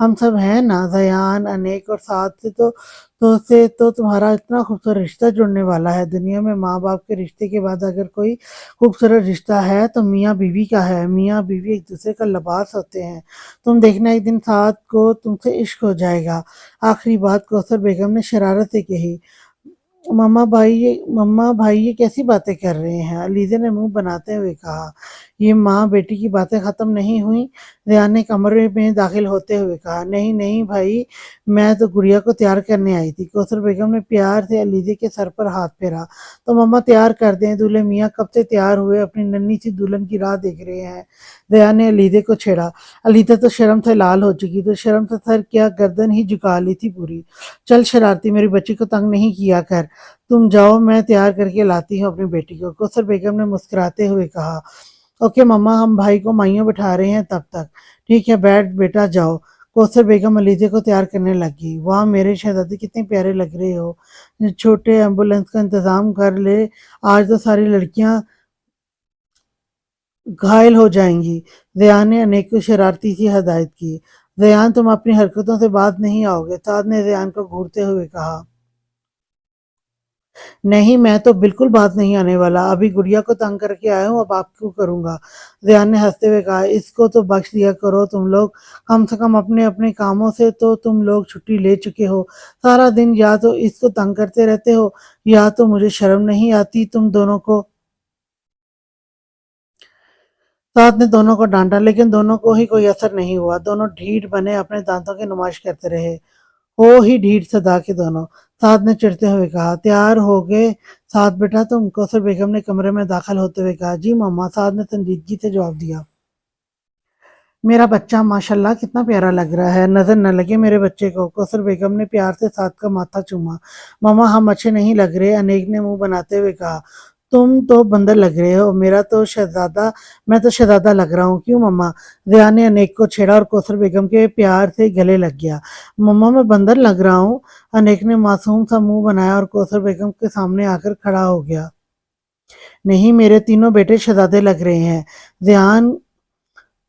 ہم سب ہیں نا، ضیان، انیک اور سعد سے تو تمہارا اتنا خوبصورت رشتہ جڑنے والا ہے۔ دنیا میں ماں باپ کے رشتے کے بعد اگر کوئی خوبصورت رشتہ ہے تو میاں بیوی کا ہے۔ میاں بیوی ایک دوسرے کا لباس ہوتے ہیں۔ تم دیکھنا ایک دن سعد کو تم سے عشق ہو جائے گا۔ آخری بات کوثر بیگم نے شرارت سے کہی۔ مما بھائی یہ کیسی باتیں کر رہے ہیں؟ علیزہ نے منہ بناتے ہوئے کہا۔ یہ ماں بیٹی کی باتیں ختم نہیں ہوئیں، ریان نے کمرے میں داخل ہوتے ہوئے کہا۔ نہیں نہیں بھائی، میں تو گڑیا کو تیار کرنے آئی تھی۔ کوثر بیگم نے پیار سے علیزہ کے سر پر ہاتھ پھیرا۔ تو مما تیار کر دیں، دولہے میاں کب سے تیار ہوئے اپنی ننھی سی دلہن کی راہ دیکھ رہے ہیں۔ ریان نے علیزہ کو چھیڑا۔ علیزہ تو شرم سے لال ہو چکی تو شرم سے سر کیا گردن ہی جھکا لی تھی پوری۔ چل شرارتی، میری بچی کو تنگ نہیں کیا کر، تم جاؤ میں تیار کر کے لاتی ہوں اپنی بیٹی کو، کوثر بیگم نے مسکراتے ہوئے کہا۔ اوکے مما، ہم بھائی کو مائیوں بٹھا رہے ہیں تب تک۔ ٹھیک ہے، بیٹھ بیٹا جاؤ۔ کوثر بیگم علیزہ کو تیار کرنے لگی۔ واہ میرے شہزادے کتنے پیارے لگ رہے ہو، چھوٹے ایمبولینس کا انتظام کر لے، آج تو ساری لڑکیاں گھائل ہو جائیں گی۔ ریان نے انیک کو شرارتی سی ہدایت کی۔ ریان تم اپنی حرکتوں سے باز نہیں آؤ گے، سعد نے ریان کو گھورتے ہوئے کہا۔ نہیں میں تو بالکل باز نہیں آنے والا، ابھی گڑیا کو تنگ کر کے آیا ہوں، اب آپ کو کروں گا۔ ریان نے ہنستے ہوئے کہا۔ اس کو تو بخش دیا کرو تم لوگ، کم سے کم اپنے اپنے کاموں سے تو تم لوگ چھٹی لے چکے ہو، سارا دن یا تو اس کو تنگ کرتے رہتے ہو یا تو مجھے شرم نہیں آتی تم دونوں کو۔ سعد نے دونوں کو ڈانٹا لیکن دونوں کو ہی کوئی اثر نہیں ہوا، دونوں ڈھیٹ بنے اپنے دانتوں کی نمائش کرتے رہے۔ ہو ہی ڈھیٹ صدا کے دونوں، سعد نے چڑھتے ہوئے کہا۔ تیار ہو گئے سعد بیٹا تم؟ کوثر بیگم نے کمرے میں داخل ہوتے ہوئے کہا۔ جی مما، سعد نے سنجیدگی سے جواب دیا۔ میرا بچہ ماشاءاللہ کتنا پیارا لگ رہا ہے، نظر نہ لگے میرے بچے کو۔ کوثر بیگم نے پیار سے سعد کا ماتھا چوما۔ مما ہم اچھے نہیں لگ رہے، انیک نے منہ بناتے ہوئے کہا۔ تم تو بندر لگ رہے ہو، میں تو شہزادہ لگ رہا ہوں، کیوں مما؟ ریان نے انیک کو چھیڑا اور کوثر بیگم کے پیار سے گلے لگ گیا۔ مما میں بندر لگ رہا ہوں؟ انیک نے معصوم سا منہ بنایا اور کوثر بیگم کے سامنے آ کر کھڑا ہو گیا۔ نہیں میرے تینوں بیٹے شہزادے لگ رہے ہیں۔ ریان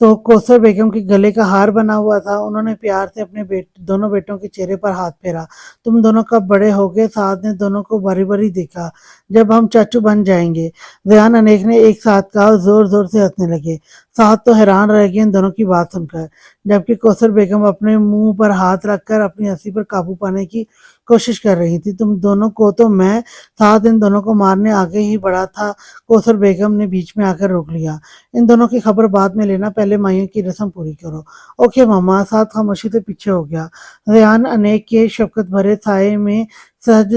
تو کوثر بیگم کے گلے کا ہار بنا ہوا تھا، انہوں نے پیار سے اپنے دونوں بیٹوں کے چہرے پر ہاتھ پھیرا۔ تم دونوں کب بڑے ہوگے؟ سعد نے دونوں کو باری باری دیکھا۔ جب ہم چاچو بن جائیں گے، ریان انیک نے ایک ساتھ کہا اور زور زور سے ہنسنے لگے۔ سعد تو حیران رہ گئے ان دونوں کی بات سن کر، جبکہ کوثر بیگم اپنے منہ پر ہاتھ رکھ کر اپنی ہنسی پر قابو پانے کی کوشش کر رہی تھی۔ تم دونوں کو تو میں، سعد ان دونوں کو مارنے آگے ہی بڑھا تھا، کوثر بیگم نے بیچ میں آ کر روک لیا۔ ان دونوں کی خبر بعد میں لینا، پہلے مائیوں کی رسم پوری کرو۔ اوکے مما، سعد خاموشی سے پیچھے ہو گیا۔ ریان انیک کے شفقت بھرے سائے میں سج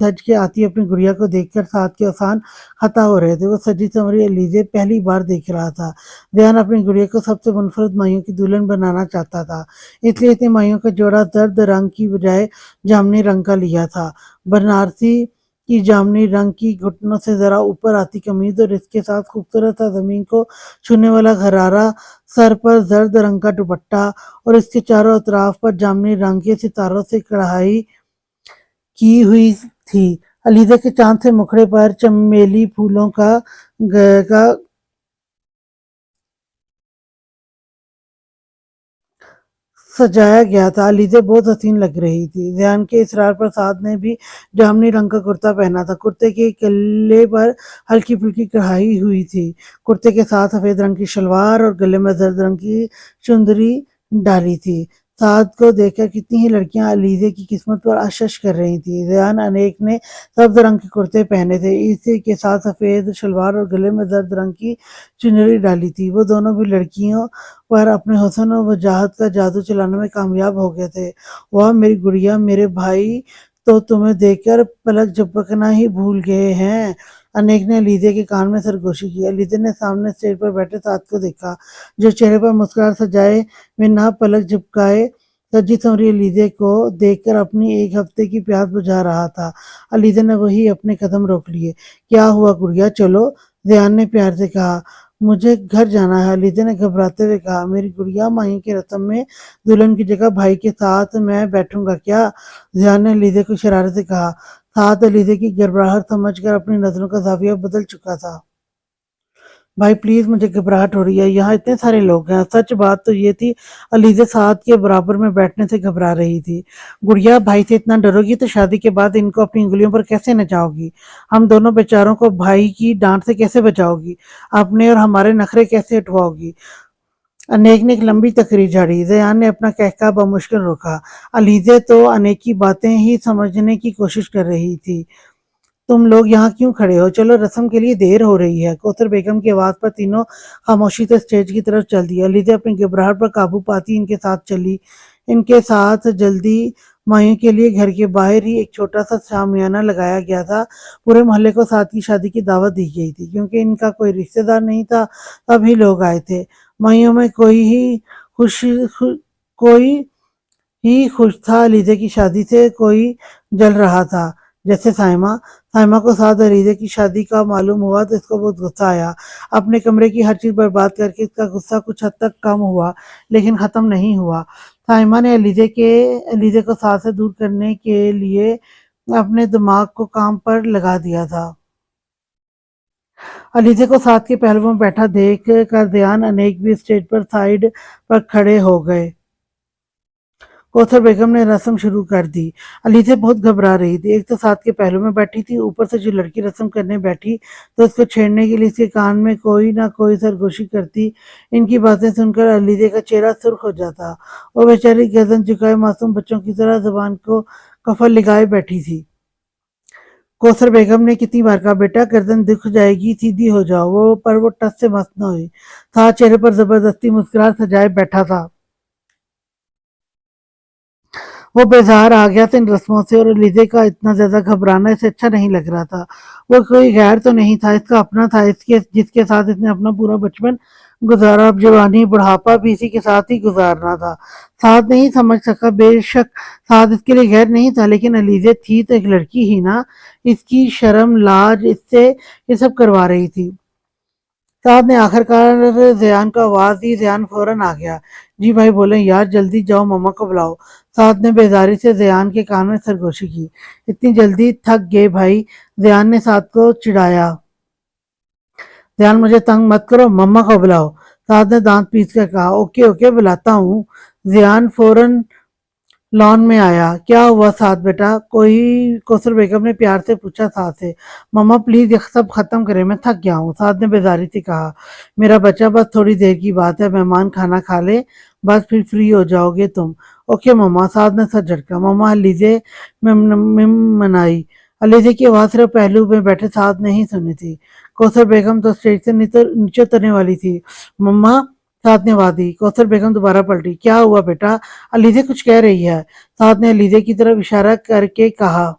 دھج کے آتی اپنی گڑیا کو دیکھ کر سعد کے اوسان خطا ہو رہے تھے۔ وہ سجی سنوری علیزہ پہلی بار دیکھ رہا تھا۔ ریان اپنی گڑیا کو سب سے منفرد مائیوں کی دلہن بنانا چاہتا تھا، اس لیے اتنی مائیوں کا جوڑا زرد رنگ کی بجائے جامنی رنگ کا لیا تھا۔ بنارسی کی جامنی رنگ کی گھٹنوں سے ذرا اوپر آتی قمیض اور اس کے ساتھ خوبصورت سا زمین کو چھونے والا غرارہ، سر پر زرد رنگ کا دوپٹہ اور اس کے چاروں اطراف پر جامنی رنگ کے ستاروں سے کڑھائی کی ہوئی تھی۔ علیزہ کے چاند سے مکھڑے پر چمیلی پھولوں کا سجایا گیا تھا، علیزہ بہت حسین لگ رہی تھی۔ ریان کے اصرار پر سعد نے بھی جامنی رنگ کا کرتا پہنا تھا، کرتے کے گلے پر ہلکی پھلکی کڑھائی ہوئی تھی، کرتے کے ساتھ سفید رنگ کی شلوار اور گلے میں زرد رنگ کی چندری ڈالی تھی۔ سعد کو دیکھ کر کتنی ہی لڑکیاں علیزہ کی قسمت پر اشش کر رہی تھیں۔ ریان انیک نے سبز رنگ کے کرتے پہنے تھے، اسی کے ساتھ سفید شلوار اور گلے میں زرد رنگ کی چنری ڈالی تھی۔ وہ دونوں بھی لڑکیوں پر اپنے حسن و وجاہت کا جادو چلانے میں کامیاب ہو گئے تھے۔ واہ میری گڑیا، میرے بھائی تو تمہیں دیکھ کر پلک جھپکنا ہی بھول گئے ہیں، انیک نے علیزہ کے کان میں سرگوشی کی۔ علیزہ نے سامنے اسٹیج پر بیٹھے سعد کو دیکھا، جو چہرے پر مسکراہٹ سجائے بنا پلک جھپکائے سجی سنوری علیزہ کو دیکھ کر اپنی ایک ہفتے کی پیاس بجھا رہا تھا۔ علیزہ نے وہی اپنے قدم روک لیے۔ کیا ہوا گڑیا، چلو، ریان نے پیار سے کہا۔ مجھے گھر جانا ہے، علیزہ نے گھبراتے ہوئے کہا۔ میری گڑیا، مائیں کی رسم میں دلہن کی جگہ بھائی کے ساتھ میں بیٹھوں گا کیا؟ ریان نے علیزہ کو اشارے سے کہا۔ سعد علیزہ کی گھبراہٹ سمجھ کر اپنی نظروں کا زاویہ بدل چکا تھا۔ بھائی پلیز مجھے گھبراہٹ ہو رہی ہے، یہاں اتنے سارے لوگ ہیں۔ سچ بات تو یہ تھی علیزہ سعد کے برابر میں بیٹھنے سے گھبرا رہی تھی۔ گڑیا بھائی سے اتنا ڈرو گی تو شادی کے بعد ان کو اپنی انگلیوں پر کیسے نچاؤ گی؟ ہم دونوں بیچاروں کو بھائی کی ڈانٹ سے کیسے بچاؤ گی؟ اپنے اور ہمارے نخرے کیسے اٹھواؤ گی؟ انیک نے ایک لمبی تقریر جھاڑی۔ زیان نے اپنا کہکہ بمشکل روکا۔ علیزہ تو انیک کی باتیں ہی سمجھنے کی کوشش کر رہی تھی۔ تم لوگ یہاں کیوں کھڑے ہو؟ چلو رسم کے لیے دیر ہو رہی ہے۔ کوثر بیگم کی آواز پر تینوں خاموشی سے اسٹیج کی طرف چل دی۔ علیزہ اپنی گھبراہٹ پر قابو پاتی ان کے ساتھ چلی۔ ان کے ساتھ جلدی مایوں کے لیے گھر کے باہر ہی ایک چھوٹا سا شامیانہ لگایا گیا تھا۔ پورے محلے کو سعد کی شادی کی دعوت دی گئی تھی۔ کیونکہ ان کا کوئی رشتہ دار نہیں تھا، سبھی لوگ آئے تھے۔ مایوں میں کوئی ہی خوش تھا علیزہ کی شادی سے، کوئی جل رہا تھا جیسے سائمہ کو سعد علیزہ کی شادی کا معلوم ہوا تو اس کو بہت غصہ آیا۔ اپنے کمرے کی ہر چیز برباد کر کے اس کا غصہ کچھ حد تک کم ہوا لیکن ختم نہیں ہوا۔ سائمہ نے علیزہ کو سعد سے دور کرنے کے لیے اپنے دماغ کو کام پر لگا دیا تھا۔ علیزہ کو سعد کے پہلو میں بیٹھا دیکھ کر زیان انیک بھی اسٹیج پر سائیڈ پر کھڑے ہو گئے۔ کوثر بیگم نے رسم شروع کر دی۔ علیزہ بہت گھبرا رہی تھی۔ ایک تو سعد کے پہلو میں بیٹھی تھی، اوپر سے جو لڑکی رسم کرنے بیٹھی تو اس کو چھیڑنے کے لیے اس کے کان میں کوئی نہ کوئی سرگوشی کرتی۔ ان کی باتیں سن کر علیزہ کا چہرہ سرخ ہو جاتا۔ وہ بیچاری گردن جھکائے معصوم بچوں کی طرح زبان کو قفل لگائے بیٹھی تھی۔ کوثر بیگم نے کتنی بار کہا، بیٹا گردن دکھ جائے گی، سیدھی ہو جاؤ، پر وہ ٹس سے مس نہ ہوئی۔ سعد چہرے پر زبردستی مسکراہٹ سجائے بیٹھا تھا۔ وہ بیزار آ گیا تھا ان رسموں سے، اور علیزہ کا اتنا زیادہ گھبرانا اسے اچھا نہیں لگ رہا تھا۔ وہ کوئی غیر تو نہیں تھا، اس کا اپنا تھا، جس کے ساتھ اس نے اپنا پورا بچپن گزارا، اب جوانی بڑھاپا بھی اسی کے ساتھ ہی گزارنا تھا۔ سعد نہیں سمجھ سکا، بے شک سعد اس کے لیے غیر نہیں تھا، لیکن علیزہ تھی تو ایک لڑکی ہی نا، اس کی شرم لاج اس سے یہ سب کروا رہی تھی۔ سعد نے آخر کار زیان کو آواز دی۔ زیان فوراً آ گیا۔ جی بھائی بولیں یار، جلدی جاؤ مما کو بلاؤ۔ سعد نے بیزاری سے زیان کے کان میں سرگوشی کی۔ اتنی جلدی تھک گئے بھائی؟ زیان نے سعد کو چڑھایا۔ زیان مجھے تنگ مت کرو، مما کو بلاؤ۔ سعد نے دانت پیس کر کہا۔ اوکے بلاتا ہوں۔ زیان فوراً لان میں آیا۔ کیا ہوا سعد بیٹا؟ کوثر بیگم نے پیار سے پوچھا سعد سے۔ مما پلیز یہ سب ختم کریں، میں تھک گیا ہوں، سعد نے بیزاری سے کہا۔ میرا بچہ بس تھوڑی دیر کی بات ہے، مہمان کھانا کھا لے، بس پھر فری ہو جاؤ گے تم۔ اوکے مما، سعد نے سر جھٹکا۔ مما علیزہ منائی۔ علیزہ کی آواز صرف پہلو میں بیٹھے سعد نے ہی سنی تھی۔ کوثر بیگم تو اسٹیج سے نیچے اترنے والی تھی۔ مما، سعد نے آواز دی۔ کوثر بیگم دوبارہ پلٹی۔ کیا ہوا بیٹا؟ علیزہ کچھ کہہ رہی ہے، سعد نے علیزہ کی طرف اشارہ کر کے کہا۔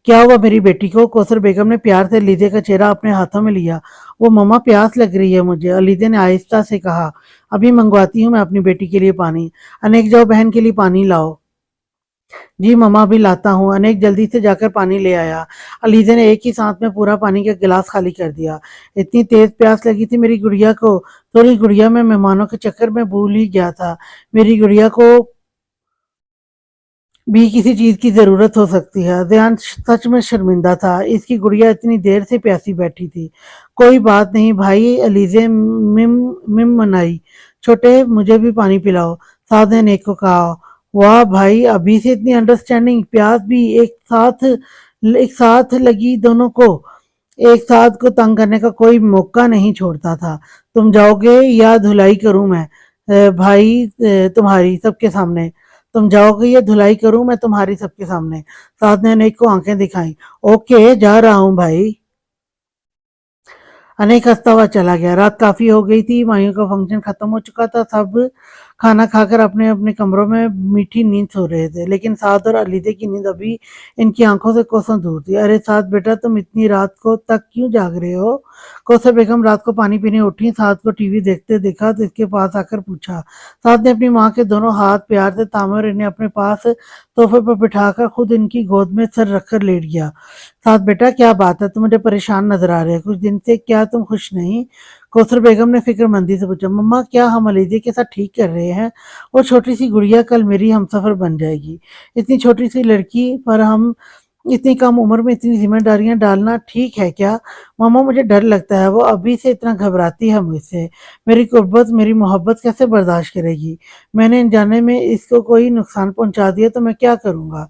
کیا ہوا میری بیٹی کو؟ کوثر بیگم نے پیار سے علیزہ کا چہرہ اپنے ہاتھوں میں لیا۔ وہ مما پیاس لگ رہی ہے مجھے، علیزہ نے آہستہ سے کہا۔ ابھی منگواتی ہوں میں اپنی بیٹی کے لیے پانی۔ انیک جاؤ بہن کے لیے پانی لاؤ۔ جی مما ابھی لاتا ہوں۔ انیک جلدی سے جا کر پانی لے آیا۔ علیزہ نے ایک ہی سانس میں پورا پانی کا گلاس خالی کر دیا۔ اتنی تیز پیاس لگی تھی میری گڑیا کو، سوری گڑیا، میں مہمانوں کے چکر میں بھول ہی گیا تھا، میری گڑیا کو بھی کسی چیز کی ضرورت ہو سکتی ہے۔ زیان سچ میں شرمندہ تھا، اس کی گڑیا اتنی دیر سے پیاسی بیٹھی تھی۔ کوئی بات نہیں بھائی، علیزہ منائی۔ چھوٹے مجھے بھی پانی پلاؤ، سعد نے نیک کو کہا۔ واہ بھائی، ابھی سے اتنی انڈرسٹینڈنگ، پیاس بھی ایک ساتھ لگی دونوں کو، ایک ساتھ کو تنگ کرنے کا کوئی موقع نہیں چھوڑتا تھا۔ تم جاؤ گے یا دھلائی کروں میں بھائی تمہاری سب کے سامنے؟ تم جاؤ گے یا دھلائی کروں میں تمہاری سب کے سامنے؟ سعد نے انیک کو آنکھیں دکھائیں۔ اوکے جا رہا ہوں بھائی۔ انیک ہنستا ہوا چلا گیا۔ رات کافی ہو گئی تھی، مایوں کا فنکشن ختم ہو چکا تھا، سب کھانا کھا کر اپنے اپنے کمروں میں میٹھی نیند سو رہے تھے، لیکن سعد اور علیزہ کی نیند ابھی ان کی آنکھوں سے کوسوں دور تھی۔ ارے سعد بیٹا، تم اتنی رات کو تک کیوں جاگ رہے ہو؟ کوثر بیگم رات کو پانی پینے اٹھی، سعد کو ٹی وی دیکھتے دیکھا تو اس کے پاس آ کر پوچھا۔ سعد نے اپنی ماں کے دونوں ہاتھ پیار سے تھامے اور انہیں اپنے پاس صوفے پر بٹھا کر خود ان کی گود میں سر رکھ کر لیٹ گیا۔ سعد بیٹا کیا بات ہے؟ تم مجھے پریشان نظر آ رہے، کچھ دن سے کیا تم خوش نہیں؟ کوثر بیگم نے فکر مندی سے پوچھا۔ مما کیا ہم علیزہ کے ساتھ ٹھیک کر رہے ہیں؟ وہ چھوٹی سی گڑیا کل میری ہمسفر بن جائے گی، اتنی چھوٹی سی لڑکی پر ہم اتنی کم عمر میں اتنی ذمہ داریاں ڈالنا ٹھیک ہے کیا؟ ماما مجھے ڈر لگتا ہے، وہ ابھی سے اتنا گھبراتی ہے مجھ سے، میری قربت میری محبت کیسے برداشت کرے گی؟ میں نے انجانے میں اس کو کوئی نقصان پہنچا دیا تو میں کیا کروں گا؟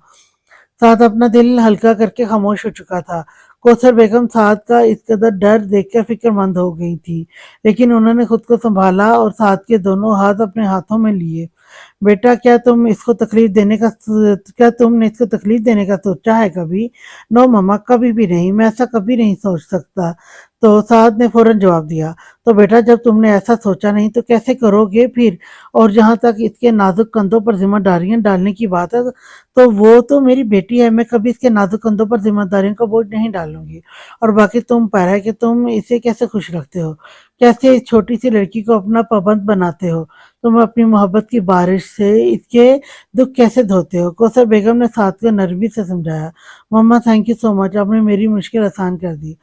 سعد اپنا دل ہلکا کر کے خاموش ہو چکا تھا۔ کوثر بیگم سعد کا اس قدر ڈر دیکھ کر فکر مند ہو گئی تھی، لیکن انہوں نے خود کو سنبھالا اور سعد کے دونوں ہاتھ اپنے ہاتھوں میں لیے۔ بیٹا کیا تم نے اس کو تکلیف دینے کا سوچا ہے کبھی؟ نو ماما، کبھی بھی نہیں، میں ایسا کبھی نہیں سوچ سکتا۔ تو سعد نے فوراً جواب دیا، تو بیٹا جب تم نے ایسا سوچا نہیں تو کیسے کرو گے پھر؟ اور جہاں تک اس کے نازک کندھوں پر ذمہ داریاں ڈالنے کی بات ہے تو وہ تو میری بیٹی ہے، میں کبھی اس کے نازک کندھوں پر ذمہ داریوں کا بوجھ نہیں ڈالوں گی۔ اور باقی تم پر ہے کہ تم اسے کیسے خوش رکھتے ہو، کیسے اس چھوٹی سی لڑکی کو اپنا پابند بناتے ہو، تم اپنی محبت کی بارش سے اس کے دکھ کیسے دھوتے ہو؟ کوثر بیگم نے سعد کو نرمی سے سمجھایا۔ مما تھینک یو سو مچ، آپ نے میری مشکل آسان کر دی۔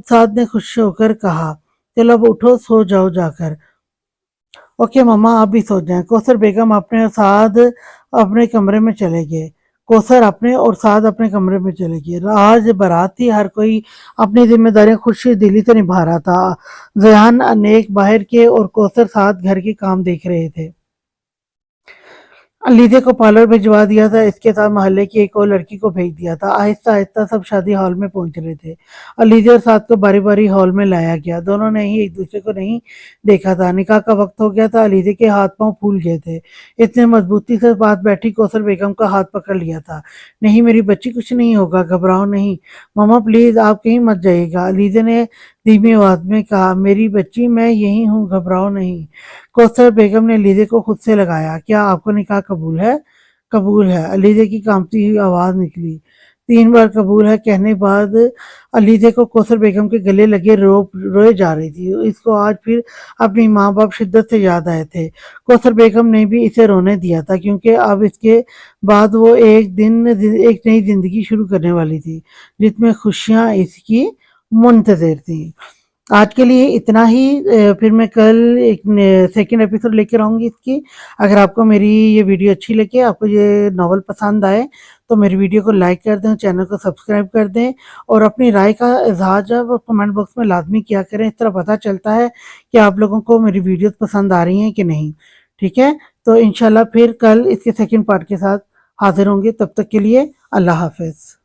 سعد نے خوش ہو کر کہا، چلو اب اٹھو، سو جاؤ جا کر۔ اوکے مما، آپ بھی سو جائیں۔ کوثر اپنے اور سعد اپنے کمرے میں چلے گئے۔ آج بارات تھی، ہر کوئی اپنی ذمہ داریاں خوشی دلی سے نبھا رہا تھا۔ ذیان انیک باہر کے اور کوثر سعد گھر کے کام دیکھ رہے تھے۔ علیزے کو پارلر بھجوا دیا تھا، اس کے ساتھ محلے کی ایک اور لڑکی کو بھیج دیا تھا۔ آہستہ آہستہ سب شادی ہال میں پہنچ رہے تھے۔ علیزے اور سعد کو باری باری ہال میں لایا گیا، دونوں نے ہی ایک دوسرے کو نہیں دیکھا تھا۔ نکاح کا وقت ہو گیا تھا، علیزے کے ہاتھ پاؤں پھول گئے تھے، اتنے مضبوطی سے پاس بیٹھی کوثر بیگم کا ہاتھ پکڑ لیا تھا۔ نہیں میری بچی، کچھ نہیں ہوگا، گھبراؤ نہیں۔ ماما پلیز آپ کہیں مت جائیے گا، علیزے نے دھیمی آواز میں کہا۔ میری بچی، میں یہی ہوں، گھبراؤ نہیں۔ کوثر بیگم نے علیزے کو خود سے لگایا۔ کیا آپ کو نکاح قبول ہے؟ قبول ہے، علیزے کی کانپتی ہوئی آواز نکلی۔ 3 بار قبول ہے کہنے بعد علیزے کو کوثر بیگم کے گلے لگے روئے جا رہی تھی۔ اس کو آج پھر اپنی ماں باپ شدت سے یاد آئے تھے۔ کوثر بیگم نے بھی اسے رونے دیا تھا، کیونکہ اب اس کے بعد وہ ایک نئی زندگی شروع کرنے والی تھی، جس میں خوشیاں اس کی منتظر تھیں۔ آج کے لیے اتنا ہی، پھر میں کل ایک سیکنڈ ایپیسوڈ لے کر آؤں گی اس کی۔ اگر آپ کو میری یہ ویڈیو اچھی لگے، آپ کو یہ ناول پسند آئے تو میری ویڈیو کو لائک کر دیں، چینل کو سبسکرائب کر دیں، اور اپنی رائے کا اظہار جو ہے وہ کمنٹ باکس میں لازمی کیا کریں۔ اس طرح پتہ چلتا ہے کہ آپ لوگوں کو میری ویڈیوز پسند آ رہی ہیں کہ نہیں۔ ٹھیک ہے، تو انشاءاللہ پھر کل اس کے سیکنڈ پارٹ کے ساتھ حاضر ہوں گے۔ تب تک کے لیے اللہ حافظ۔